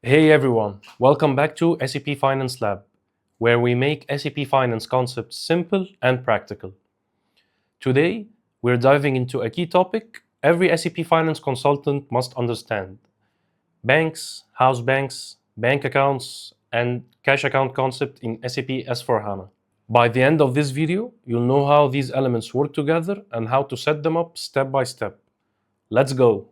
Hey everyone, welcome back to SAP Finance Lab, where we make SAP Finance concepts simple and practical. Today, we're diving into a key topic every SAP Finance consultant must understand: banks, house banks, bank accounts, and cash account concept in SAP S/4HANA. By the end of this video, you'll know how these elements work together and how to set them up step by step. Let's go!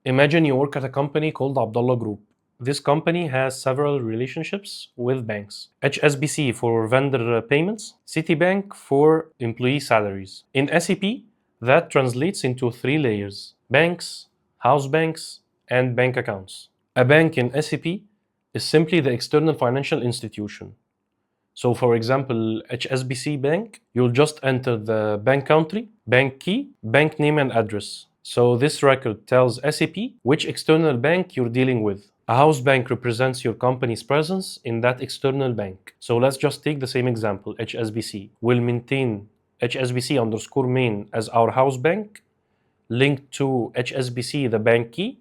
Imagine you work at a company called Abdullah Group. This company has several relationships with banks. HSBC for vendor payments, Citibank for employee salaries. In SAP, that translates into three layers: banks, house banks, and bank accounts. A bank in SAP is simply the external financial institution. So for example, HSBC Bank, you'll just enter the bank country, bank key, bank name and address. So this record tells SAP which external bank you're dealing with. A house bank represents your company's presence in that external bank. So let's just take the same example, HSBC. We'll maintain HSBC_main as our house bank, linked to HSBC the bank key,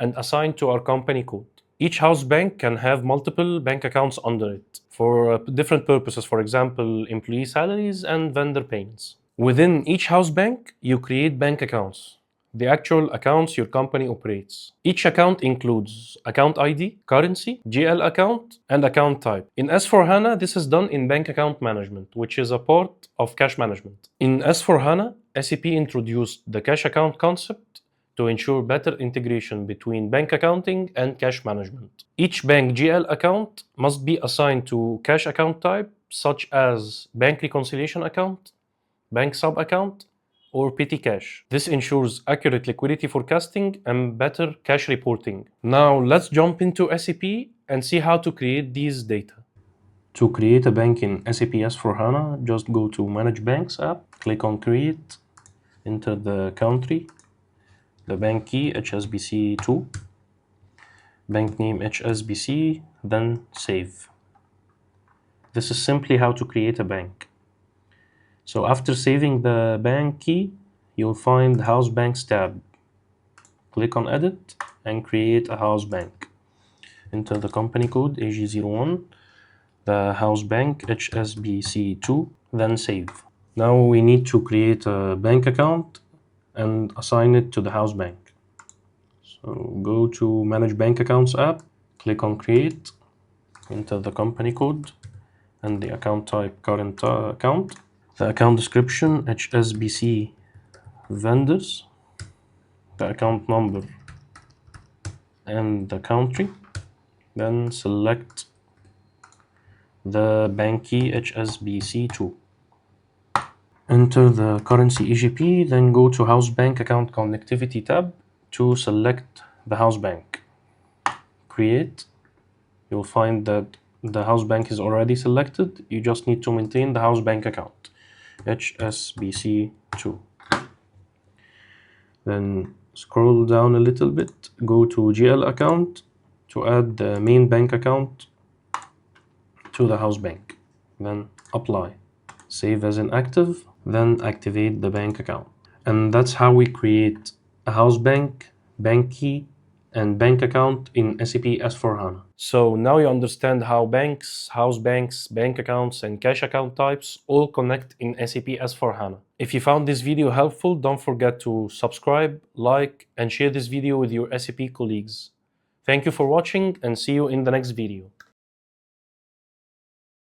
and assigned to our company code. Each house bank can have multiple bank accounts under it for different purposes, for example, employee salaries and vendor payments. Within each house bank, you create bank accounts, the actual accounts your company operates. Each account includes account ID, currency, GL account, and account type. In S/4HANA, this is done in bank account management, which is a part of cash management. In S/4HANA, SAP introduced the cash account concept to ensure better integration between bank accounting and cash management. Each bank GL account must be assigned to cash account type, such as bank reconciliation account, bank sub-account, or petty cash. This ensures accurate liquidity forecasting and better cash reporting. Now let's jump into SAP and see how to create these data. To create a bank in SAP S/4HANA, just go to Manage Banks app, click on Create, enter the country, the bank key HSBC2, bank name HSBC, then save. This is simply how to create a bank. So after saving the bank key, you'll find the House Banks tab. Click on Edit and create a house bank. Enter the company code AG01, the house bank HSBC2, then save. Now we need to create a bank account and assign it to the house bank. So go to Manage Bank Accounts app, click on Create, enter the company code and the account type current account, the account description HSBC vendors, the account number and the country, then select the bank key HSBC2. Enter the currency EGP, then go to House Bank Account Connectivity tab to select the house bank. Create. You'll find that the house bank is already selected. You just need to maintain the house bank account, HSBC2. Then scroll down a little bit, go to GL account to add the main bank account to the house bank. Then apply. Save as inactive, then activate the bank account. And that's how we create a house bank, bank key, and bank account in SAP S/4HANA. So now you understand how banks, house banks, bank accounts, and cash account types all connect in SAP S/4HANA. If you found this video helpful, don't forget to subscribe, like, and share this video with your SAP colleagues. Thank you for watching and see you in the next video.